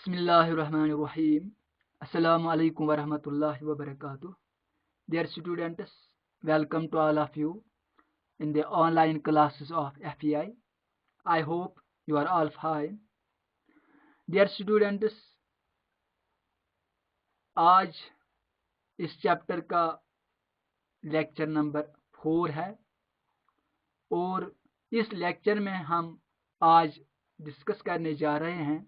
Bismillahirrahmanirrahim. Assalamu alaikum wa rahmatullahi wa barakatuh. Dear students, welcome to all of you in the online classes of FEI. I hope you are all fine. Dear students, आज इस chapter का lecture number 4 है और इस lecture में हम आज discuss करने जा रहे हैं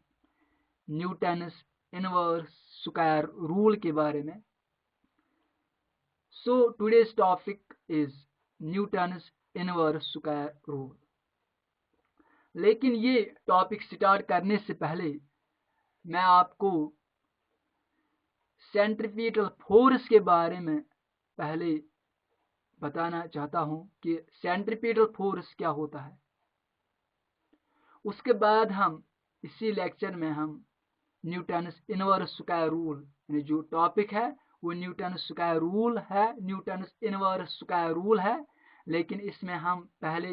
न्यूटन्स इनवर्स स्क्वायर रूल के बारे में. So today's topic is Newton's inverse square rule. लेकिन ये टॉपिक स्टार्ट करने से पहले मैं आपको सेंट्रीपिटल फोर्स के बारे में पहले बताना चाहता हूं कि सेंट्रीपिटल फोर्स क्या होता है. उसके बाद हम इसी लेक्चर में हम न्यूटन्स इनवर्स स्क्वायर रूल, जो टॉपिक है वो न्यूटन्स स्क्वायर रूल है, न्यूटन्स इनवर्स स्क्वायर रूल है. लेकिन इसमें हम पहले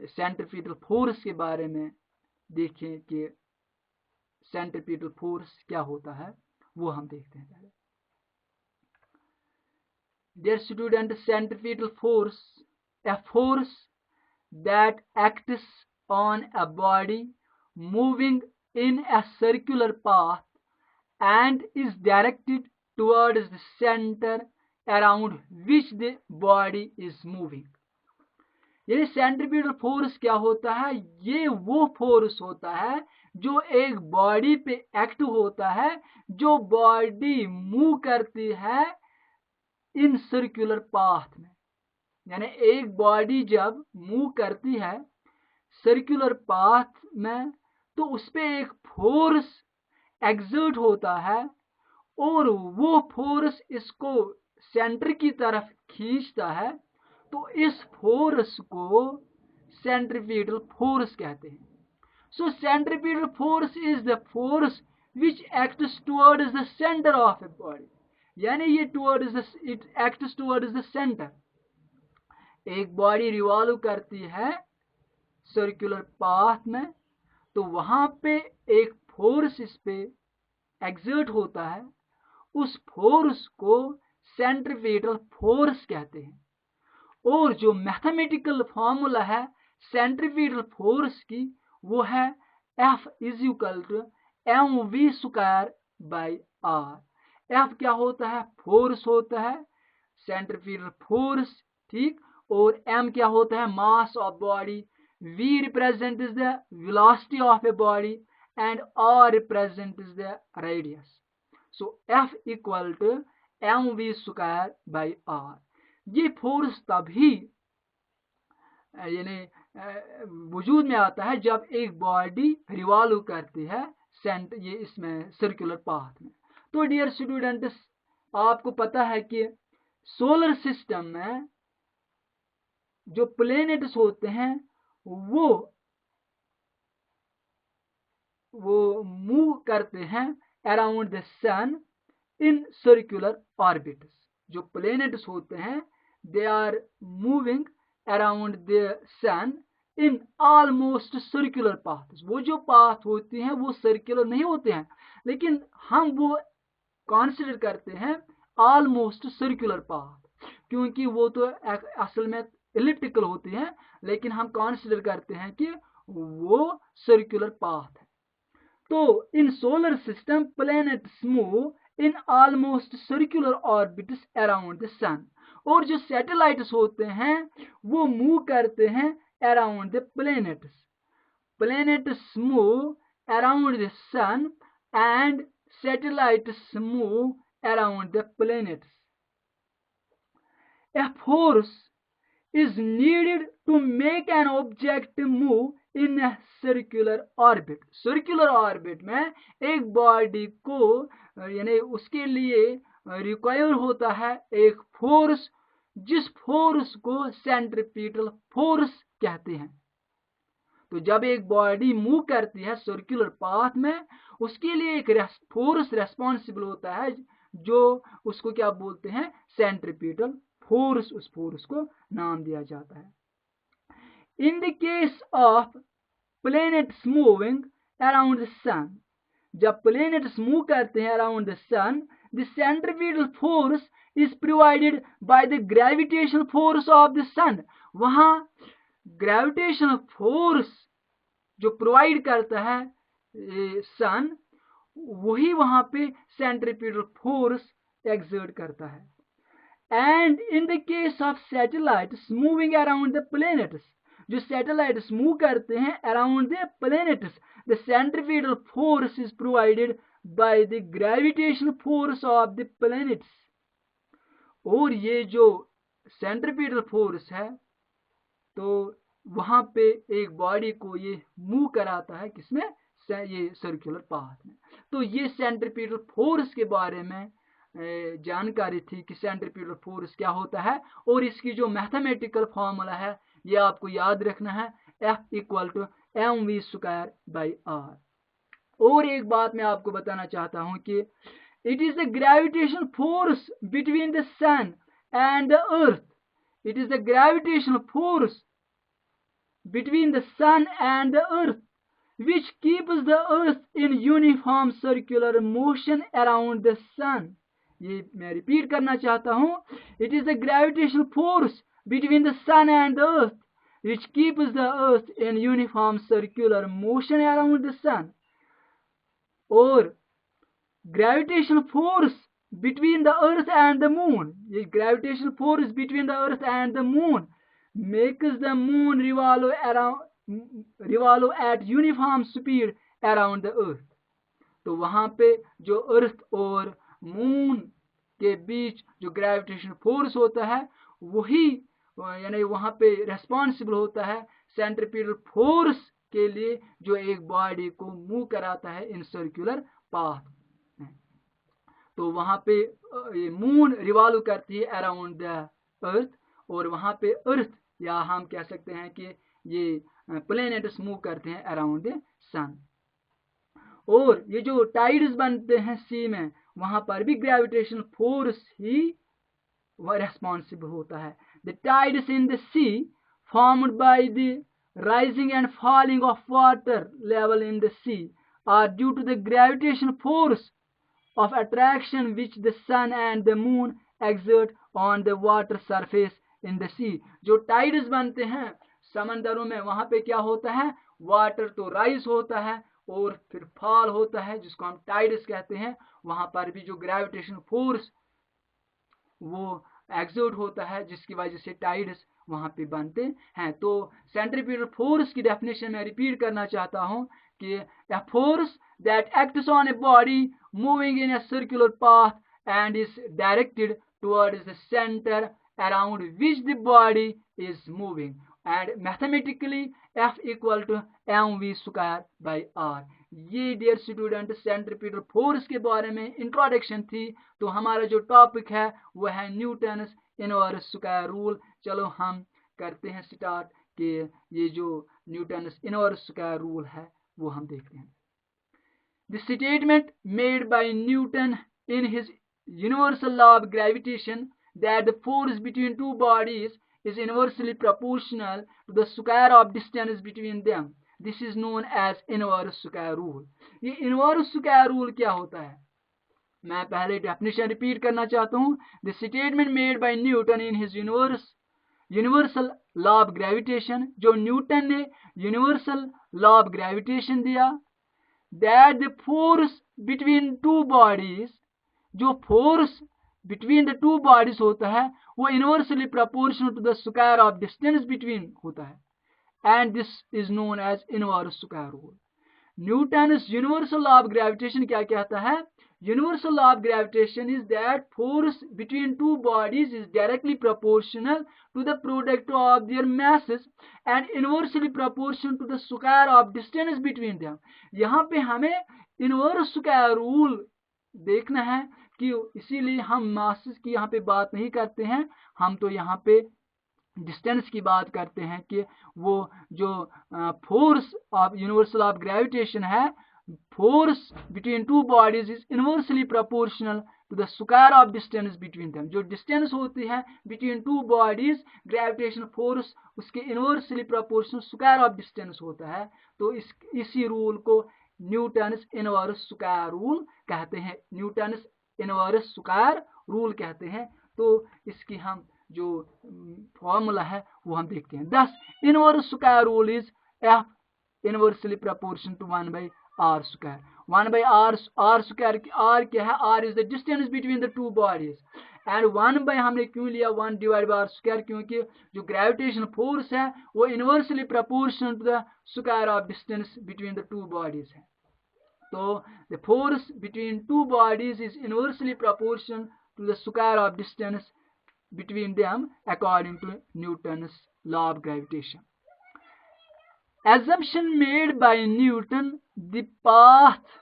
सेंट्रीपिटल फोर्स के बारे में देखें कि सेंट्रीपिटल फोर्स क्या होता है, वो हम देखते हैं पहले. Dear student, centripetal force, a force that acts on a body moving in a circular path and is directed towards the center around which the body is moving. ये सेंट्रीपिटल फोर्स क्या होता है? ये वो फोर्स होता है जो एक बॉडी पे एक्ट होता है, जो बॉडी मूव करती है इन सर्कुलर पाथ में. यानी एक बॉडी जब मूव करती है सर्कुलर पाथ में तो उस पे एक फोर्स एक्सर्ट होता है और वो फोर्स इसको सेंटर की तरफ खींचता है. तो इस फोर्स को सेंट्रीपिटल फोर्स कहते हैं. So centripetal force is the force which acts towards the centre of a body. यानी ये it acts towards the centre. एक बॉडी रिवॉल्व करती है सर्कुलर पाथ में तो वहां पे एक फोर्स इस पे एक्सर्ट होता है. उस फोर्स को सेंट्रीपिटल फोर्स कहते हैं. और जो मैथमेटिकल फॉर्मूला है सेंट्रीपिटल फोर्स की वो है F is equal to mv square by r. F क्या होता है? फोर्स होता है, सेंट्रीपिटल फोर्स, ठीक. और m क्या होता है? Mass of body. V represents the velocity of a body and R represents the radius. So F equal to mv square by R. ये फोर्स तभी यानी वजूद में आता है जब एक बॉडी रिवॉल्व करती है ये इसमें सर्कुलर पाथ में. तो डियर स्टूडेंट्स, आपको पता है कि सोलर सिस्टम में जो प्लेनेट्स होते हैं वो मूव करते हैं around the sun in circular orbits. जो प्लेनेट्स होते हैं they are moving around the sun in almost circular paths. वो जो पाथ होती हैं वो सर्कुलर नहीं होते हैं, लेकिन हम वो कंसीडर करते हैं ऑलमोस्ट सर्कुलर पाथ, क्योंकि वो तो असल में इलिप्टिकल होती हैं, लेकिन हम कंसीडर करते हैं कि वो सर्कुलर पाथ है. तो in solar system planets move in almost circular orbits around the sun. और जो सैटेलाइट्स होते हैं वो मूव करते हैं around the planets. Planets move around the sun and satellites move around the planets. A force is needed to make an object move in a circular orbit. Circular orbit में एक body को यानी उसके लिए require होता है एक force, जिस फोर्स को सेंट्रीपिटल फोर्स कहते हैं. तो जब एक बॉडी मूव करती है सर्कुलर पाथ में उसके लिए एक फोर्स रेस्पॉन्सिबल होता है जो उसको क्या बोलते हैं? Centripetal force. उस फोर्स को नाम दिया जाता है. In the case of planets moving around the sun, जब प्लेनेट्स मूव करते हैं around the sun, the centripetal force is provided by the gravitational force of the sun. वहां ग्रेविटेशनल फोर्स जो प्रोवाइड करता है सन, वही वहां पे सेंट्रीपिटल फोर्स एक्सर्ट करता है। And in the case of satellites moving around the planets, जो सैटेलाइट्स मूव करते हैं around the planets, the centripetal force is provided by the gravitational force of the planets. और ये जो सेंट्रीपिटल फोर्स है, तो वहां पे एक बॉडी को ये मूव कराता है, किसमें, ये सर्कुलर पाथ में। तो ये सेंट्रीपिटल फोर्स के बारे में जानकारी थी कि सेंट्रीपिटल फोर्स क्या होता है, और इसकी जो मैथमेटिकल फॉर्मूला है ये आपको याद रखना है, F = mv²/r। और एक बात मैं आपको बताना चाहता हूं कि it is the gravitation force between the sun and the earth, it is the gravitation force between the sun and the earth which keeps the earth in uniform circular motion around the sun। ये मैं repeat करना चाहता हूं, it is the gravitational force between the sun and the earth which keeps the earth in uniform circular motion around the sun। और gravitational force between the earth and the moon, ये gravitational force between the earth and the moon makes the moon revolve at uniform speed around the earth। तो वहां पे जो अर्थ और moon के बीच जो gravitation force होता है, वही यानी वहां पे रेस्पॉन्सिबल होता है सेंट्रीपिटल फोर्स के लिए, जो एक बॉडी को मूव कराता है इन सर्कुलर पाथ। तो वहां पे मून रिवॉल्व करती है अराउंड द अर्थ, और वहां पे अर्थ, या हम कह सकते हैं कि ये प्लेनेट्स मूव करते हैं अराउंड द सन। और ये जो टाइड्स बनते हैं सी में, वहां पर भी ग्रेविटेशनल फोर्स ही रेस्पॉन्सिबल होता है। The tides in the sea formed by the rising and falling of water level in the sea are due to the gravitational force of attraction which the sun and the moon exert on the water surface in the sea। जो tides बनते हैं समंदरों में, वहां पे क्या होता है, water तो राइज होता है और फिर फॉल होता है, जिसको हम टाइड्स कहते हैं। वहां पर भी जो ग्रेविटेशन फोर्स वो एक्सर्ट होता है, जिसकी वजह से टाइड्स वहां पे बनते हैं। तो सेंट्रीपिटल फोर्स की डेफिनेशन में रिपीट करना चाहता हूं कि a force that acts on a body moving in a circular path and is directed towards the center around which the body is moving, and mathematically F = mv²/r। ये dear student centripetal force के बारे में introduction थी। तो हमारा जो topic है वो है न्यूटन्स इनवर्स स्क्वायर रूल। चलो हम करते हैं स्टार्ट कि ये जो न्यूटन्स इनवर्स स्क्वायर रूल है वो हम देखते हैं। The statement made by Newton in his universal law of gravitation that the force between two bodies is inversely proportional to the square of distance between them, this is known as inverse square rule। ये inverse square rule क्या होता है, मैं पहले definition repeat करना चाहता हूँ। The statement made by Newton in his universal law of gravitation, जो न्यूटन ने यूनिवर्सल लॉ ऑफ ग्रेविटेशन दिया, that the force between two bodies, जो force between the two bodies होता है वो inversely proportional to the square of distance between होता है, and this is known as inverse square rule। Newton's universal law of gravitation क्या कहता है, universal law of gravitation is that force between two bodies is directly proportional to the product of their masses and inversely proportional to the square of distance between them। यहाँ पे हमें inverse square rule देखना है कि इसीलिए हम masses की यहाँ पे बात नहीं करते हैं, हम तो यहाँ पे डिस्टेंस की बात करते हैं कि वो जो force of universal of gravitation है, force between two bodies is inversely proportional to the square of distance between them। जो distance होती है between two bodies, gravitation force उसके inversely proportional square of distance होता है। तो इसी रूल को न्यूटन्स इनवर्स स्क्वायर रूल कहते हैं, न्यूटन्स इनवर्स स्क्वायर रूल कहते हैं। तो इसकी हम जो फॉर्मूला है वो हम देखते हैं। Thus inverse square rule is F inversely proportion to 1/r square. 1/r square, r क्या है, r is the distance between the two bodies and 1 हमने क्यों लिया 1 डिवाइड बाय r स्क्वायर, क्योंकि जो ग्रेविटेशन फोर्स है वो inversely proportional to the square of distance between the two bodies है। तो the force between two bodies is inversely proportional to the square of distance between them according to Newton's law of gravitation. Assumption made by Newton, the path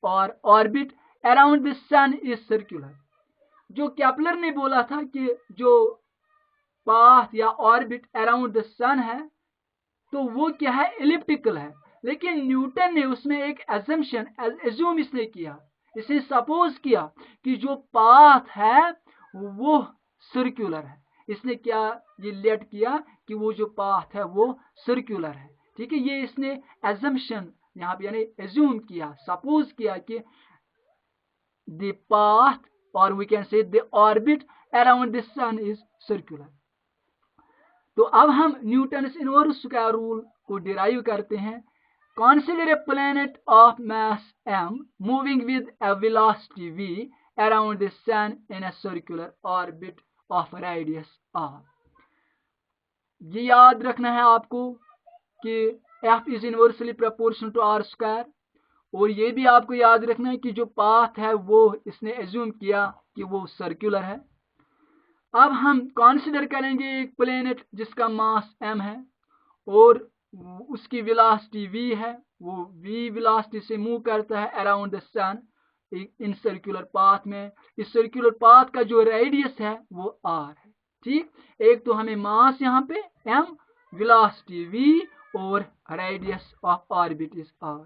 or orbit around the sun is circular. जो Kepler ने बोला था कि जो path या orbit around the सन है तो वो क्या है, एलिप्टिकल है, लेकिन न्यूटन ने उसमें एक एजम्पशन एज्यूम इसने किया, इसने सपोज किया कि जो पाथ है वो सर्कुलर है। इसने क्या ये लेट किया कि वो जो पाथ है वो सर्कुलर है, ठीक है। ये इसने एजम्पशन यहाँ पे यानी एज्यूम किया, सपोज किया कि द पाथ और we can say the orbit around the sun is circular. तो अब हम न्यूटन्स इनवर्स स्क्वायर रूल को डिराइव करते हैं। Consider a planet of mass m moving with a velocity v around the sun in a circular orbit of radius r. ये याद रखना है आपको कि f is inversely proportional to r square, और ये भी आपको याद रखना है कि जो पाथ है वो इसने एज्यूम किया कि वो सर्कुलर है। अब हम कंसीडर करेंगे एक प्लेनेट जिसका मास m है और उसकी वेलोसिटी v है, वो v वेलोसिटी से मूव करता है around the sun in circular path में। इस सर्कुलर पाथ का जो रेडियस है वो r है, ठीक। एक तो हमें मास यहाँ पे m, वेलोसिटी v और radius of orbit is r।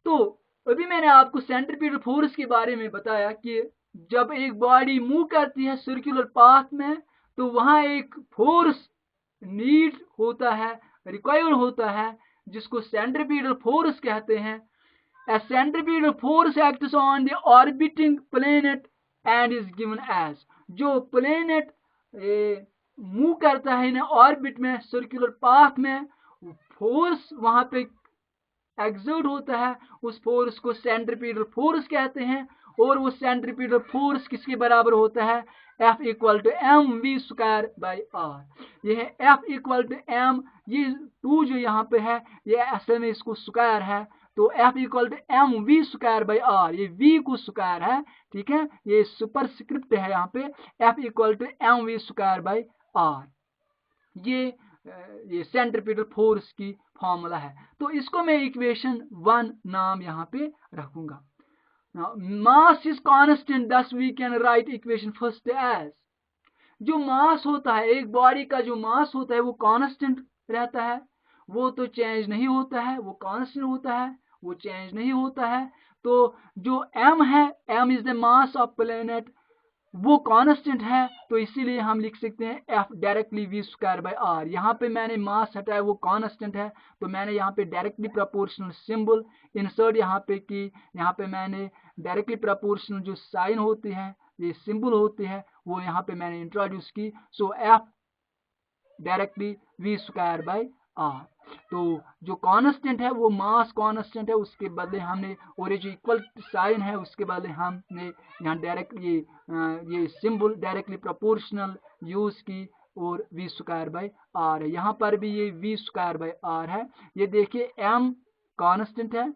तो अभी मैंने आपको सेंट्रीपिटल फोर्स के बारे में बताया कि जब एक बॉडी मूव करती है सर्कुलर पाथ में तो वहां एक फोर्स नीड होता है, रिक्वायर्ड होता है, जिसको सेंट्रीपिटल फोर्स कहते हैं। A centripetal force acts on the orbiting planet and is given as, जो प्लेनेट मूव करता है ना ऑर्बिट में सर्कुलर पाथ में, फोर्स वहां पे एक्सर्ट होता है, उस फोर्स को सेंट्रीपिटल फोर्स कहते हैं। और वो सेंट्रीपिटल फोर्स किसके बराबर होता है, F equal to m v square by r. ये है F इक्वल टू एम, ये 2 जो यहाँ पे है ये असल में इसको स्क्वायर है, तो F equal to m v square by r, ये V को स्क्वायर है, ठीक है, ये सुपर स्क्रिप्ट है यहाँ पे, F equal to m v square by r. ये सेंट्रीपिटल फोर्स की फॉर्मूला है। तो इसको मैं इक्वेशन 1 नाम यहाँ पे रखूंगा। Mass is constant, thus we can write equation first as, जो मास होता है एक बॉडी का, जो मास होता है वो कांस्टेंट रहता है, वो तो चेंज नहीं होता है, वो कांस्टेंट होता है, वो चेंज नहीं होता है। तो जो m है, m is the mass of planet, वो कांस्टेंट है, तो इसीलिए हम लिख सकते हैं F directly v square by r. यहाँ पे मैंने मास हटाया, वो कांस्टेंट है, तो मैंने यहाँ पे डायरेक्टली प्रोपोर्शनल सिंबल इंसर्ट यहाँ पे की, यहाँ पे मैंने डायरेक्टली प्रोपोर्शनल जो साइन होती है, ये सिंबल होती है, वो यहाँ पे मैंने इंट्रोड्यूस की। So F directly v square by r. तो जो कांस्टेंट है वो मास कांस्टेंट है, उसके बदले हमने, और ये जो इक्वल साइन है उसके बदले हमने यहाँ डायरेक्ट ये सिंबल डायरेक्टली प्रोपोर्शनल यूज की और v स्क्वायर बाई आर है। यहाँ पर भी ये v स्क्वायर बाई आर है। ये देखिए m कांस्टेंट है,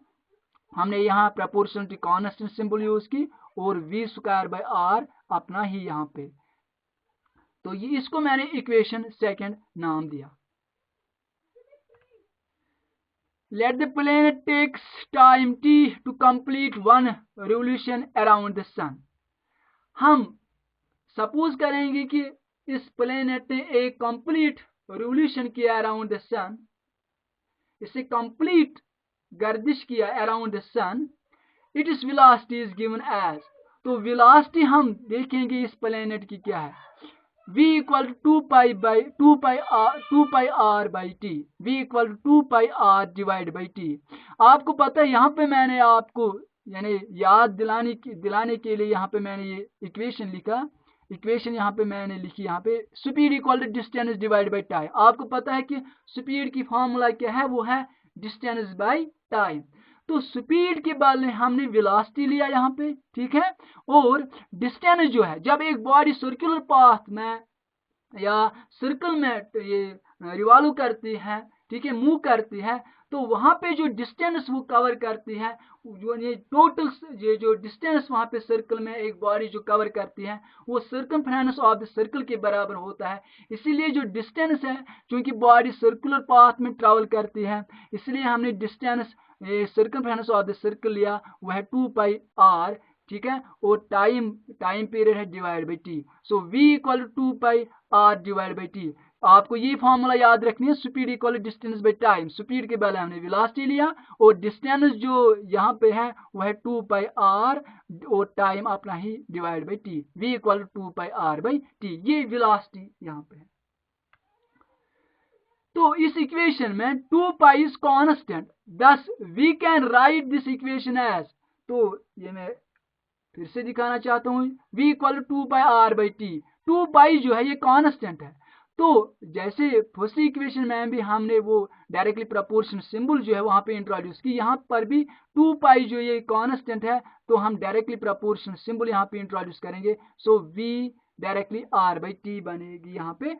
हमने यहाँ प्रोपोर्शनलिटी कांस्टेंट सिंबल यूज की और v स्क्वायर बाई आर अपना ही यहाँ पे, तो ये इसको मैंने इक्वेशन 2 नाम दिया। Let the planet takes time t to complete 1 revolution around the sun. हम सपोज करेंगे कि इस प्लेनेट ने एक कंप्लीट रिवोल्यूशन किया अराउंड द सन, इसे कंप्लीट गर्दिश किया around the sun, it is velocity is given as. तो वेलोसिटी हम देखेंगे इस प्लेनेट की क्या है, v equal to 2 pi r by T, v equal to 2 pi r divide by t. आपको पता है यहाँ पे मैंने आपको यानी याद दिलाने के लिए यहाँ पे मैंने ये इक्वेशन लिखा, इक्वेशन यहाँ पे मैंने लिखी, यहाँ पे speed equal to distance divide by time. आपको पता है कि स्पीड की फॉर्मूला क्या है, वो है डिस्टेंस बाई टाइम। तो स्पीड के बदले हमने वेलोसिटी लिया यहाँ पे, ठीक है। और डिस्टेंस जो है, जब एक बॉडी सर्कुलर पाथ में या सर्कल में ये रिवॉल्व करती है, ठीक है, मूव करती है, तो वहां पे जो डिस्टेंस वो कवर करती है, जो ये टोटल ये जो डिस्टेंस वहां पे सर्कल में एक बॉडी जो कवर करती है, वो सर्कमफ्रेंस ऑफ द सर्कल के बराबर होता है। इसीलिए जो डिस्टेंस है, क्योंकि बॉडी सर्कुलर पाथ में ट्रेवल करती है, इसलिए हमने distance circumference of the circle लिया, वह है 2 पाई r, ठीक है। और टाइम पीरियड है divide by t. So v equal to 2 pi r divide by t. आपको ये फॉर्मूला याद रखनी है, speed equal distance by time. Speed के पहले हमने वेलोसिटी लिया और डिस्टेंस जो यहाँ पे है वह है 2 पाई r और टाइम अपना ही divide by T. v equal to 2 pi r by T, ये वेलोसिटी यहाँ पे है। तो इस इक्वेशन में 2 pi is constant, thus we can write this equation as, तो ये मैं फिर से दिखाना चाहता हूं, v equal to 2 pi r by T. 2 pi जो है ये कांस्टेंट है, तो जैसे फर्स्ट इक्वेशन में भी हमने वो डायरेक्टली प्रोपोर्शन सिंबल जो है वहां पे इंट्रोड्यूस की, यहाँ पर भी 2 पाई जो ये कांस्टेंट है, तो हम डायरेक्टली प्रोपोर्शन सिंबल यहाँ पे इंट्रोड्यूस करेंगे। So v directly r by T बनेगी यहाँ पे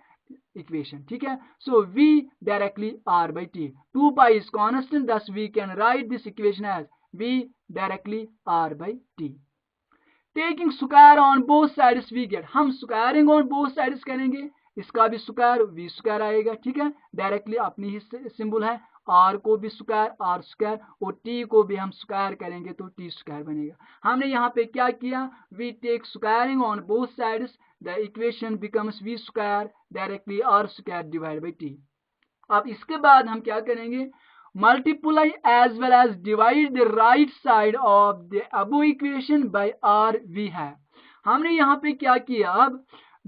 इक्वेशन, ठीक है। So v directly r by T, 2 pi is constant, thus we can write this equation as v directly r by T. Taking square on both sides we get, हम squaring on both sides करेंगे, इसका भी square v square आएगा, ठीक है। Directly अपनी ही symbol है, r को भी स्क्वायर r स्क्वायर, और t को भी हम स्क्वायर करेंगे तो t स्क्वायर बनेगा। हमने यहाँ पे क्या किया, we take squaring on both sides, the equation becomes v square directly r square divide by t। अब इसके बाद हम क्या करेंगे, multiply as well as divide the right side of the above equation by r v है। हमने यहाँ पे क्या किया, अब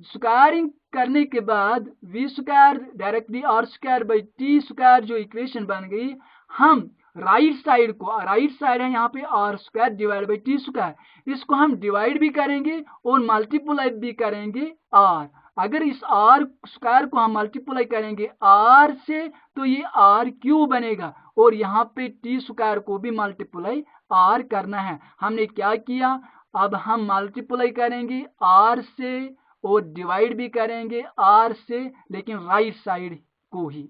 स्क्वायरिंग करने के बाद v square directly r square by t square जो इक्वेशन बन गई, हम राइट साइड को, राइट साइड है यहाँ पे r square divide by t square, इसको हम डिवाइड भी करेंगे और मल्टीप्लाई भी करेंगे r। अगर इस r स्क्वायर को हम मल्टीप्लाई करेंगे r से तो ये r क्यूब बनेगा, और यहाँ पे t स्क्वायर को भी मल्टीप्लाई r करना है। हमने क्या किया, अब हम मल्टीप्लाई करेंगे r से और डिवाइड भी करेंगे r से, लेकिन राइट साइड को ही।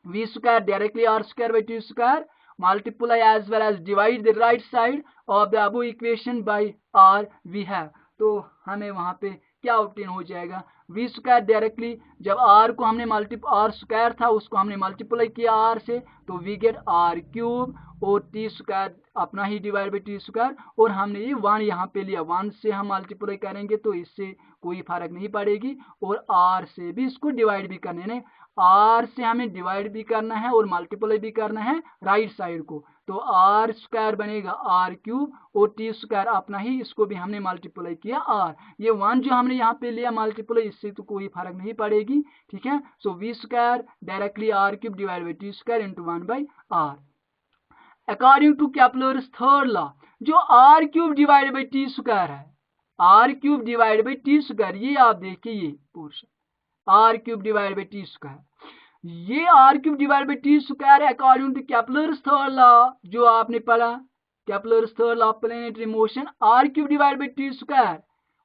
v square directly r square by t square, multiply as well as divide the right side of the above equation by r we have. तो हमें वहां पे क्या ऑब्टेन हो जाएगा, v स्क्वायर डायरेक्टली जब r को हमने r स्क्वायर था उसको हमने मल्टीप्लाई किया r से, तो वी गेट r क्यूब, और t स्क्वायर अपना ही डिवाइड बाई t स्क्वायर, और हमने ये 1 यहाँ पे लिया, 1 से हम मल्टीप्लाई करेंगे तो इससे कोई फर्क नहीं पड़ेगी, और r से भी इसको डिवाइड भी करने ने, r से हमें डिवाइड भी करना है और मल्टीप्लाई भी करना है राइट साइड को, तो r स्क्वायर बनेगा r क्यूब, और t स्क्वायर अपना ही, इसको भी हमने मल्टीप्लाई किया r। ये 1 जो हमने यहाँ पे लिया मल्टीप्लाई, इससे तो कोई फर्क नहीं पड़ेगी, ठीक है। So v square directly r cube divide by t square into 1 by r। According to Kepler's third law, जो r cube divide by t square है, r cube divide by t square, ये आप देखिए ये portion r cube divide by t square, ये r cube divide by t square according to Kepler's third law जो आपने पढ़ा, Kepler's third law of planetary motion, r cube divide by t square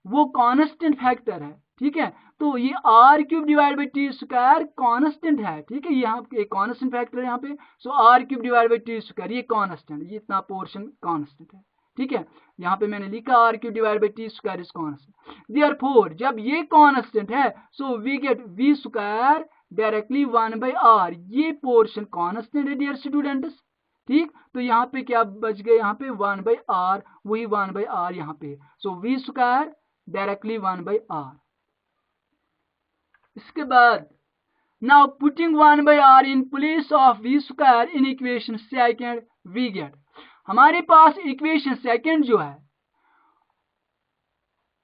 वो constant factor है, ठीक है। तो ये r cube divide by t square constant है, ठीक है, यहाँ एक कांस्टेंट फैक्टर है यहाँ पे। सो r cube divide by t square ये कांस्टेंट, ये इतना पोर्शन कांस्टेंट है, ठीक है। यहाँ पे मैंने लिखा r cube divide by t square is constant, therefore जब ये कांस्टेंट है, so we get v square directly 1 by r, ये पोर्शन कांस्टेंट है डियर स्टूडेंट्स, ठीक। तो यहाँ पे क्या बच गए, यहाँ पे 1 बाई r, वही 1 बाई r यहाँ पे, so v square directly 1 by r। इसके बाद now putting 1 by r in place of v square in equation second, we get, हमारे पास इक्वेशन सेकंड जो है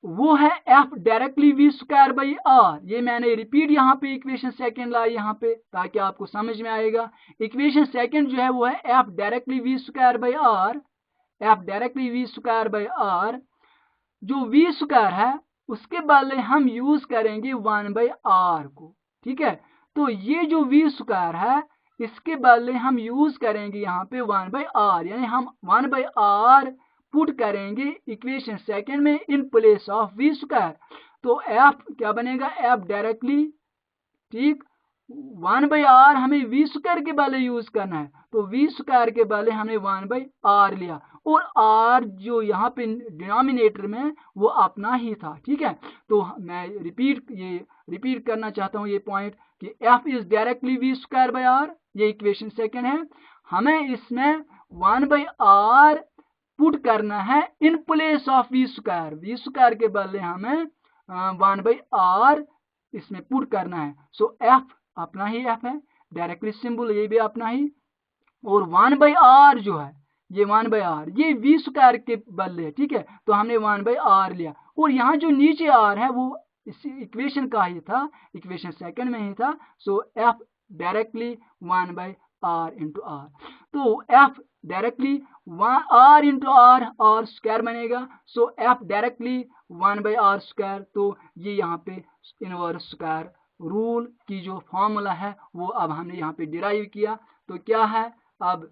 वो है F directly v square by r. ये मैंने रिपीट यहाँ पे इक्वेशन सेकंड लाई यहाँ पे ताकि आपको समझ में आएगा। इक्वेशन सेकंड जो है वो है F directly v square by r, F directly v square by r. जो वी स्क्वायर है उसके बदले हम यूज करेंगे 1/r को, ठीक है। तो ये जो वी स्क्वायर है इसके बदले हम यूज करेंगे यहाँ पे 1/r, यानी हम 1/r पुट करेंगे इक्वेशन सेकंड में in place of v square. तो एफ क्या बनेगा, एफ डायरेक्टली, ठीक, 1/r हमें वी स्क्वायर के बदले यूज करना है, तो वी स्क्वायर के बदले हमने 1/r लिया, और r जो यहाँ पे डिनोमिनेटर में वो अपना ही था, ठीक है। तो मैं रिपीट करना चाहता हूँ ये पॉइंट कि f is directly v square by r, ये इक्वेशन सेकंड है। हमें इसमें 1/r पुट करना है in place of v square, v square के बदले हमें 1/r इसमें पुट करना है। सो f अपना ही f है, डायरेक्टली सिंबल ये भी अपना ही, और 1/r जो है ये 1/r ये वी स्क्वायर के बदले है, ठीक है। तो हमने 1/r लिया, और यहाँ जो नीचे r है वो इस इक्वेशन का ही था, इक्वेशन सेकंड में ही था। So f directly 1/r into r. तो f directly r into r square बनेगा। So f directly 1/r square. तो ये यहाँ पे इनवर्स स्क्वायर रूल की जो फॉर्मूला है वो अब हमने यहाँ पे डिराइव किया। तो क्या है, अब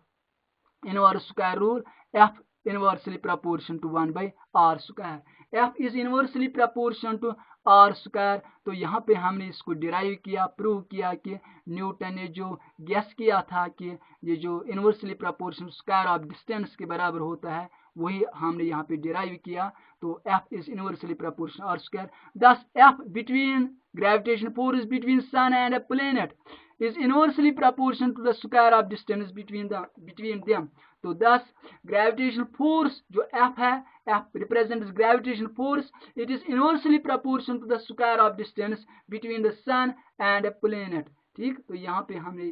inverse square rule, f inversely proportion to 1/r square, f is inversely proportion to r square. तो यहाँ पे हमने इसको डिराइव किया, प्रूव किया कि न्यूटन ने जो गेस किया था कि ये जो inversely proportion square of distance के बराबर होता है वही हमने यहाँ पे डिराइव किया। तो f is inversely proportion r square. Thus f between gravitation force between sun and a planet is inversely proportional to the square of distance between them। तो thus gravitational force जो F है, F represents gravitational force, it is inversely proportional to the square of distance between the sun and a planet। ठीक, तो यहाँ पे हमने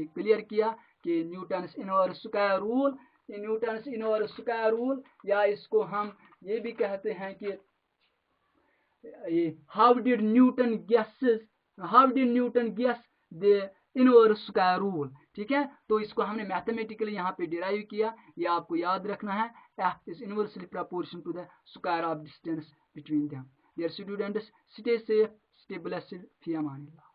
clear किया कि Newton inverse square rule, Newton inverse square rule, या इसको हम ये भी कहते हैं कि how did Newton guess the inverse square rule, ठीक है। तो इसको हमने मैथमेटिकली यहाँ पे डिराइव किया, ये आपको याद रखना है। f is inversely proportional to the square of distance between them। Dear students, stay safe, stay blessed, fi amanillah।